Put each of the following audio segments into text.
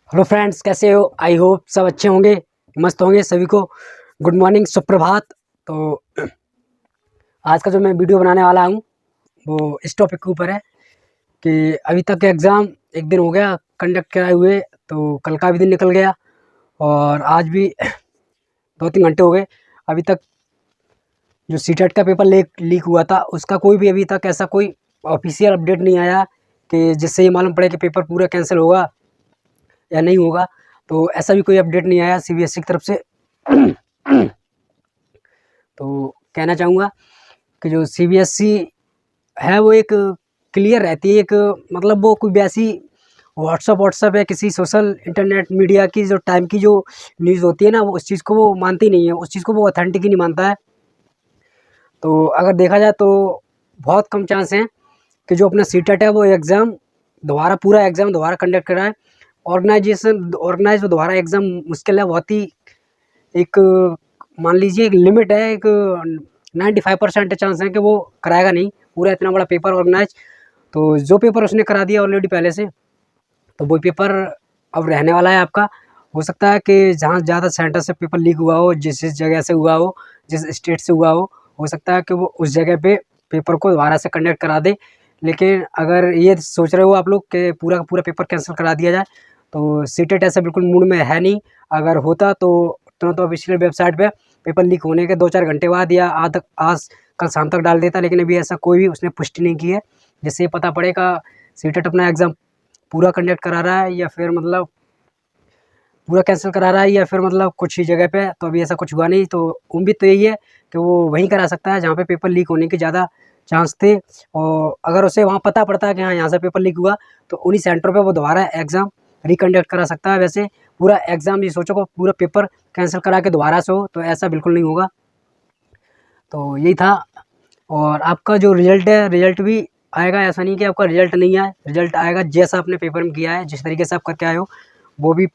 Hello friends, कैसे हो? I hope सब अच्छे होंगे, मस्त होंगे। सभी को गुड मॉर्निंग, सुप्रभात। तो आज का जो मैं वीडियो बनाने वाला हूँ वो इस टॉपिक के ऊपर है कि अभी तक एग्ज़ाम एक दिन हो गया कंडक्ट कराए हुए। तो कल का भी दिन निकल गया और आज भी 2-3 घंटे हो गए। अभी तक जो सीटेट का पेपर लीक हुआ था उसका कोई भी अभी तक ऐसा कोई ऑफिशियल अपडेट नहीं आया कि जिससे ये मालूम पड़े कि पेपर पूरा कैंसिल होगा या नहीं होगा। तो ऐसा भी कोई अपडेट नहीं आया सीबीएसई की तरफ से। तो कहना चाहूँगा कि जो सीबीएसई है वो एक क्लियर रहती है, एक मतलब वो कोई वैसी व्हाट्सअप है किसी सोशल इंटरनेट मीडिया की जो टाइम की जो न्यूज़ होती है ना, वो उस चीज़ को वो मानती नहीं है, उस चीज़ को वो ऑथेंटिक ही नहीं मानता है। तो अगर देखा जाए तो बहुत कम चांस हैं कि जो अपना सीटेट है वो एग्ज़ाम दोबारा, पूरा एग्ज़ाम दोबारा कंडक्ट कराए। ऑर्गेनाइज दोबारा एग्ज़ाम मुश्किल है बहुत ही। एक मान लीजिए एक लिमिट है, एक 95% चांस है कि वो कराएगा नहीं पूरा इतना बड़ा पेपर ऑर्गेनाइज। तो जो पेपर उसने करा दिया ऑलरेडी पहले से, तो वो पेपर अब रहने वाला है आपका। हो सकता है कि जहाँ ज़्यादा सेंटर से पेपर लीक हुआ हो, जिस जगह से हुआ हो, जिस स्टेट से हुआ हो सकता है कि वो उस जगह पे पेपर को दोबारा से कंडक्ट करा दे। लेकिन अगर ये सोच रहे हो आप लोग कि पूरा का पूरा पेपर कैंसिल करा दिया जाए, तो सीटेट ऐसा बिल्कुल मूड में है नहीं। अगर होता तो तुरंत ऑफिशियल वेबसाइट पे पेपर लीक होने के 2-4 घंटे बाद या आज कल शाम तक डाल देता, लेकिन अभी ऐसा कोई भी उसने पुष्टि नहीं की है जिससे ये पता पड़ेगा सीटेट अपना एग्ज़ाम पूरा कंडक्ट करा रहा है या फिर मतलब पूरा कैंसिल करा रहा है या फिर मतलब कुछ ही जगह पे। तो अभी ऐसा कुछ हुआ नहीं, तो उम्मीद तो यही है कि वो वहीं करा सकता है जहाँ पे पेपर लीक होने के ज़्यादा चांस थे। और अगर उसे वहाँ पता पड़ता है कि हाँ यहाँ से पेपर लीक हुआ, तो उन्हीं सेंटर पे वो दोबारा एग्ज़ाम रिकंडक्ट करा सकता है। वैसे पूरा एग्ज़ाम ये सोचो को पूरा पेपर कैंसिल करा के दोबारा से हो, तो ऐसा बिल्कुल नहीं होगा। तो यही था। और आपका जो रिज़ल्ट है, रिज़ल्ट भी आएगा, ऐसा नहीं कि आपका रिज़ल्ट नहीं आए, रिज़ल्ट आएगा जैसा आपने पेपर में किया है, जिस तरीके से आप करके आए हो वो भी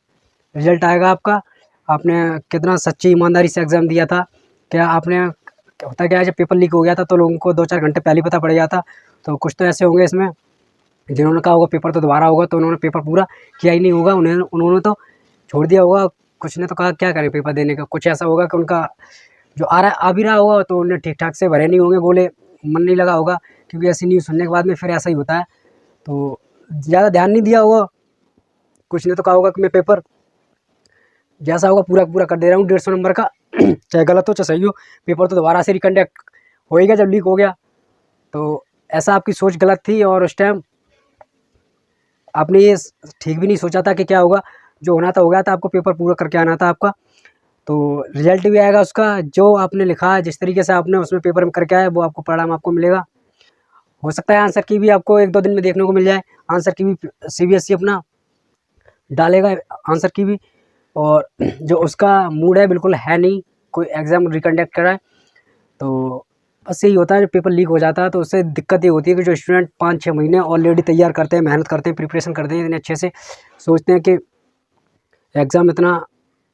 रिज़ल्ट आएगा आपका। आपने कितना सच्ची ईमानदारी से एग्ज़ाम दिया था, क्या आपने होता क्या है, जब पेपर लीक हो गया था तो लोगों को 2-4 घंटे पहले ही पता पड़ गया था। तो कुछ तो ऐसे होंगे इसमें जिन्होंने कहा होगा पेपर तो दोबारा होगा, तो उन्होंने पेपर पूरा किया ही नहीं होगा, उन्होंने तो छोड़ दिया होगा। कुछ ने तो कहा क्या करें पेपर देने का, कुछ ऐसा होगा कि उनका जो आ भी रहा होगा तो उन्हें ठीक-ठाक से भरे नहीं होंगे, बोले मन नहीं लगा होगा, क्योंकि ऐसी न्यूज़ सुनने के बाद में फिर ऐसा ही होता है। तो ज़्यादा ध्यान नहीं दिया होगा। कुछ ने तो कहा होगा कि मैं पेपर जैसा होगा पूरा पूरा कर दे रहा हूँ 150 नंबर का, चाहे गलत हो चाहे सही हो, पेपर तो दोबारा से रिकंडक्ट होएगा जब लीक हो गया। तो ऐसा आपकी सोच गलत थी और उस टाइम आपने ये ठीक भी नहीं सोचा था कि क्या होगा। जो होना था हो गया था, आपको पेपर पूरा करके आना था आपका। तो रिजल्ट भी आएगा उसका, जो आपने लिखा है जिस तरीके से आपने उसमें पेपर में करके आया वो आपको परिणाम आपको मिलेगा। हो सकता है आंसर की भी आपको 1-2 दिन में देखने को मिल जाए, आंसर की भी सीबीएसई अपना डालेगा आंसर की भी। और जो उसका मूड है बिल्कुल है नहीं कोई एग्ज़ाम रिकंडक्ट कराए। तो बस यही होता है, जब पेपर लीक हो जाता है तो उससे दिक्कत ये होती है कि जो स्टूडेंट 5-6 महीने ऑलरेडी तैयार करते हैं, मेहनत करते हैं, प्रिपरेशन करते हैं, इतने अच्छे से सोचते हैं कि एग्ज़ाम इतना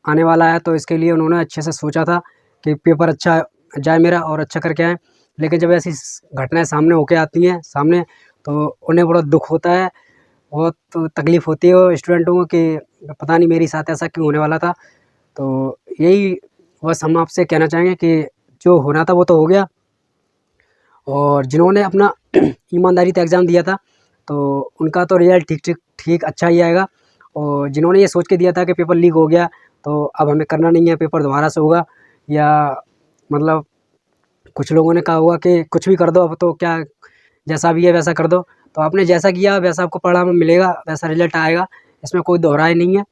आने वाला है, तो इसके लिए उन्होंने अच्छे से सोचा था कि पेपर अच्छा जाए मेरा और अच्छा करके आएँ। लेकिन जब ऐसी घटनाएँ सामने होके आती हैं सामने, तो उन्हें बड़ा दुःख होता है, बहुत तकलीफ़ होती है वो स्टूडेंटों को कि पता नहीं मेरे साथ ऐसा क्यों होने वाला था। तो यही बस हम आपसे कहना चाहेंगे कि जो होना था वो तो हो गया, और जिन्होंने अपना ईमानदारी से एग्ज़ाम दिया था तो उनका तो रिज़ल्ट ठीक अच्छा ही आएगा। और जिन्होंने ये सोच के दिया था कि पेपर लीक हो गया तो अब हमें करना नहीं है, पेपर दोबारा से होगा, या मतलब कुछ लोगों ने कहा होगा कि कुछ भी कर दो अब तो क्या, जैसा भी है वैसा कर दो। तो आपने जैसा किया वैसा आपको परिणाम मिलेगा, वैसा रिज़ल्ट आएगा, इसमें कोई दोहराए नहीं है।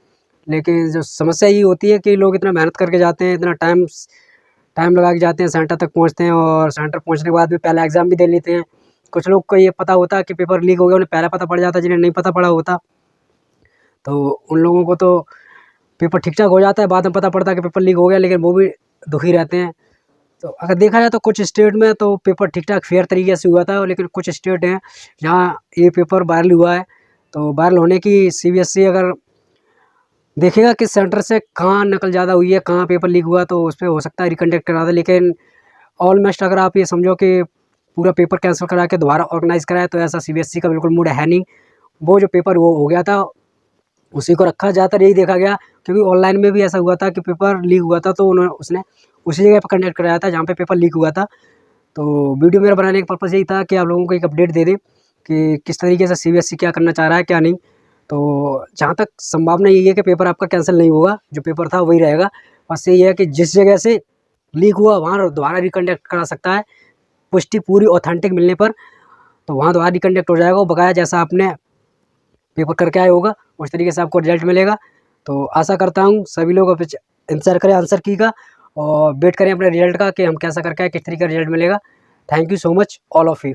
लेकिन जो समस्या ये होती है कि लोग इतना मेहनत करके जाते हैं, इतना टाइम लगा के जाते हैं, सेंटर तक पहुँचते हैं और सेंटर पहुँचने के बाद भी पहला एग्ज़ाम भी दे लेते हैं। कुछ लोग को ये पता होता है कि पेपर लीक हो गया, उन्हें पहले पता पड़ जाता है, जिन्हें नहीं पता पड़ा होता तो उन लोगों को तो पेपर ठीक-ठाक हो जाता है, बाद में पता पड़ता है कि पेपर लीक हो गया, लेकिन वो भी दुखी रहते हैं। तो अगर देखा जाए तो कुछ स्टेट में तो पेपर ठीक-ठाक फेयर तरीके से हुआ था, लेकिन कुछ स्टेट हैं जहाँ ये पेपर वायरल हुआ है। तो वायरल होने की सीबीएसई अगर देखेगा कि सेंटर से कहाँ नकल ज़्यादा हुई है, कहाँ पेपर लीक हुआ, तो उसपे हो सकता है रिकंडक्ट करा दे। लेकिन ऑलमोस्ट अगर आप ये समझो कि पूरा पेपर कैंसल करा के दोबारा ऑर्गेनाइज़ कराए, तो ऐसा सीबीएसई का बिल्कुल मूड है नहीं। वो जो पेपर वो हो गया था उसी को रखा। ज़्यादातर यही देखा गया, क्योंकि ऑनलाइन में भी ऐसा हुआ था कि पेपर लीक हुआ था, तो उसने उसी जगह पर कंडक्ट कराया था जहाँ पे पेपर लीक हुआ था। तो वीडियो मेरा बनाने का पर्पज़ यही था कि आप लोगों को एक अपडेट दे दें कि किस तरीके से सीबीएसई क्या करना चाह रहा है, क्या नहीं। तो जहाँ तक संभावना यही है कि पेपर आपका कैंसिल नहीं होगा, जो पेपर था वही रहेगा। बस यही है कि जिस जगह से लीक हुआ वहाँ दोबारा रिकंडक्ट करा सकता है, पुष्टि पूरी ऑथेंटिक मिलने पर, तो वहाँ दोबारा रिकंडक्ट हो जाएगा। वो बकाया जैसा आपने पेपर करके आए होगा उस तरीके से आपको रिजल्ट मिलेगा। तो आशा करता हूँ सभी लोग अब इंतजार करें आंसर की का, और वेट करें अपने रिजल्ट का कि हम कैसा करके आए, किस तरीके का रिजल्ट मिलेगा। Thank you so much all of you.